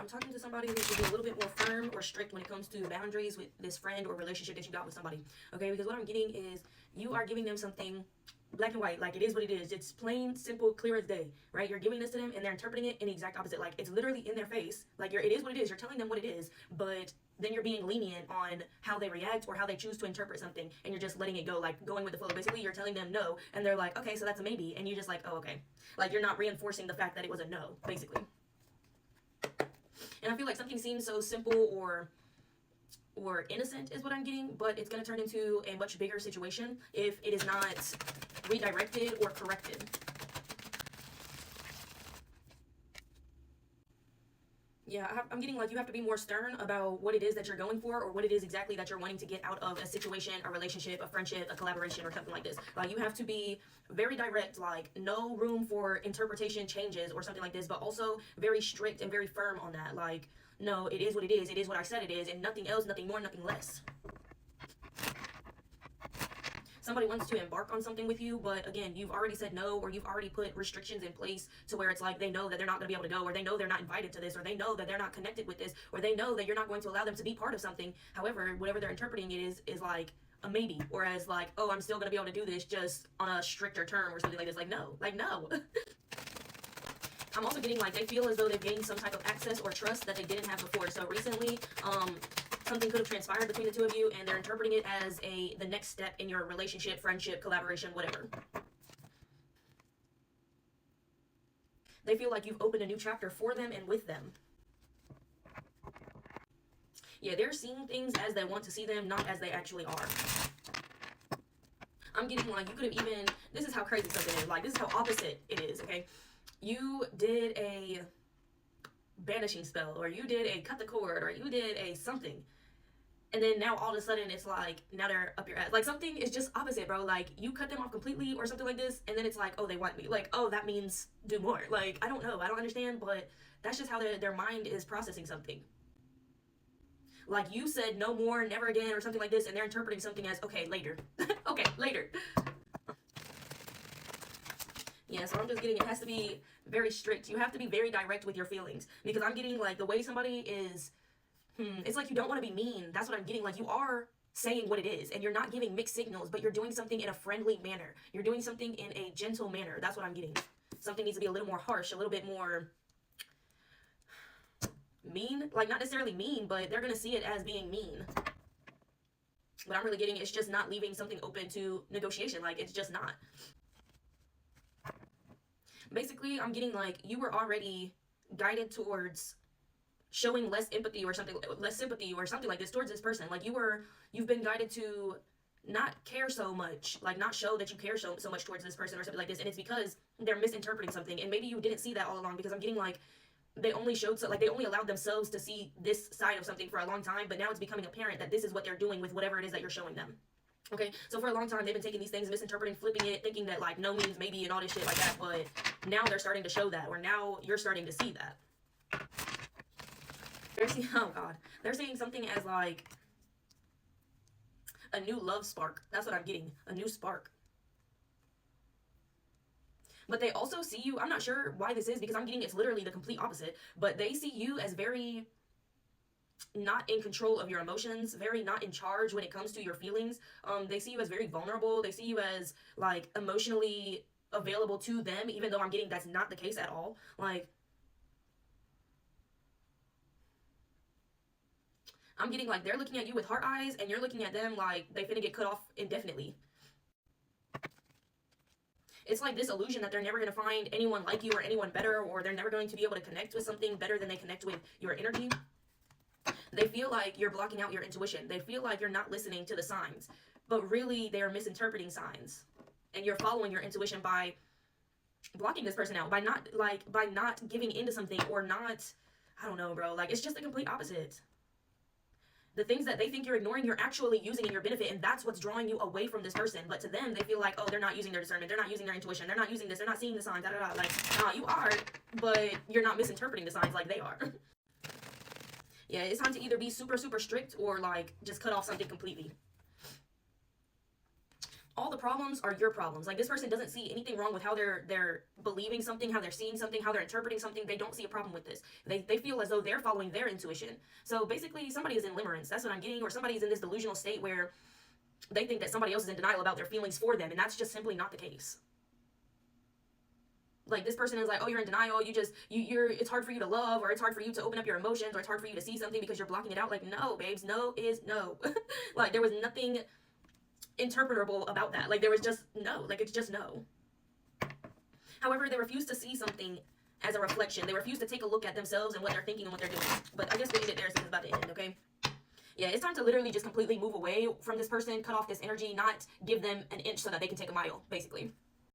I'm talking to somebody who should be a little bit more firm or strict when it comes to boundaries with this friend or relationship that you got with somebody. Okay, because what I'm getting is you are giving them something black and white, like it is what it is. It's plain, simple, clear as day, right? You're giving this to them and they're interpreting it in the exact opposite. Like it's literally in their face. Like it is what it is. You're telling them what it is, but then you're being lenient on how they react or how they choose to interpret something, and you're just letting it go, like going with the flow. Basically, you're telling them no, and they're like, okay, so that's a maybe, and you're just like, oh, okay. Like you're not reinforcing the fact that it was a no, basically. And I feel like something seems so simple or innocent is what I'm getting, but it's going to turn into a much bigger situation if it is not redirected or corrected. Yeah, I'm getting like you have to be more stern about what it is that you're going for, or what it is exactly that you're wanting to get out of a situation, a relationship, a friendship, a collaboration, or something like this. Like you have to be very direct, like no room for interpretation changes or something like this, but also very strict and very firm on that. Like, no, it is what it is. It is what I said it is, and nothing else, nothing more, nothing less. Somebody wants to embark on something with you, but again, you've already said no, or you've already put restrictions in place to where it's like they know that they're not going to be able to go, or they know they're not invited to this, or they know that they're not connected with this, or they know that you're not going to allow them to be part of something. However, whatever they're interpreting it is like a maybe, or as like, oh, I'm still going to be able to do this just on a stricter term or something like this. Like no. I'm also getting like they feel as though they've gained some type of access or trust that they didn't have before. So recently, something could have transpired between the two of you, and they're interpreting it as the next step in your relationship, friendship, collaboration, whatever. They feel like you've opened a new chapter for them and with them. Yeah, they're seeing things as they want to see them, not as they actually are. I'm getting like you could have even, this is how crazy something is. Like this is how opposite it is, okay? You did a banishing spell, or you did a cut the cord, or you did a something. And then now all of a sudden it's like, now they're up your ass. Like something is just opposite, bro. Like you cut them off completely or something like this. And then it's like, oh, they want me. Like, oh, that means do more. Like, I don't know. I don't understand. But that's just how their mind is processing something. Like you said no more, never again, or something like this. And they're interpreting something as, okay, later. Okay, later. Yeah, so I'm just getting, it has to be very strict. You have to be very direct with your feelings. Because I'm getting like the way somebody is, it's like you don't want to be mean. That's what I'm getting. Like you are saying what it is, and you're not giving mixed signals, but you're doing something in a friendly manner. You're doing something in a gentle manner. That's what I'm getting. Something needs to be a little more harsh, a little bit more mean. Like not necessarily mean, but they're going to see it as being mean. But I'm really getting it's just not leaving something open to negotiation. Like it's just not. Basically, I'm getting like you were already guided towards showing less empathy or something, less sympathy or something like this towards this person. Like you've been guided to not care so much, like not show that you care so much towards this person or something like this. And it's because they're misinterpreting something. And maybe you didn't see that all along, because I'm getting like they only showed, so like they only allowed themselves to see this side of something for a long time. But now it's becoming apparent that this is what they're doing with whatever it is that you're showing them. Okay, so for a long time, they've been taking these things, misinterpreting, flipping it, thinking that like no means maybe and all this shit like that. But now they're starting to show that, or now you're starting to see that. They're seeing, oh God, they're seeing something as like a new love spark. That's what I'm getting, a new spark. But they also see you, I'm not sure why this is, because I'm getting it's literally the complete opposite, but they see you as very not in control of your emotions, very not in charge when it comes to your feelings. They see you as very vulnerable. They see you as like emotionally available to them, even though I'm getting that's not the case at all. Like I'm getting like they're looking at you with heart eyes, and you're looking at them like they finna get cut off indefinitely. It's like this illusion that they're never going to find anyone like you or anyone better, or they're never going to be able to connect with something better than they connect with your energy. They feel like you're blocking out your intuition. They feel like you're not listening to the signs, but really they're misinterpreting signs. And you're following your intuition by blocking this person out, by not giving into something, or not, I don't know, bro. Like it's just the complete opposite. The things that they think you're ignoring, you're actually using in your benefit, and that's what's drawing you away from this person. But to them, they feel like, oh, they're not using their discernment, they're not using their intuition, they're not using this, they're not seeing the signs, Like, you are, but you're not misinterpreting the signs like they are. Yeah, it's time to either be super, super strict, or like just cut off something completely. all the problems are your problems. Like, this person doesn't see anything wrong with how they're believing something, how they're seeing something, how they're interpreting something. They don't see a problem with this. They feel as though they're following their intuition. So basically, somebody is in limerence. That's what I'm getting. Or somebody's in this delusional state where they think that somebody else is in denial about their feelings for them, and that's just simply not the case. Like, this person is like, oh, you're in denial, you're it's hard for you to love, or it's hard for you to open up your emotions, or it's hard for you to see something because you're blocking it out. Like, no, babes, no is no. Like, there was nothing interpretable about that. Like, there was just no. Like, it's just no. However, they refuse to see something as a reflection. They refuse to take a look at themselves and what they're thinking and what they're doing. But I guess we need it there since it's about to end, okay? Yeah, it's time to literally just completely move away from this person, cut off this energy, not give them an inch so that they can take a mile, basically.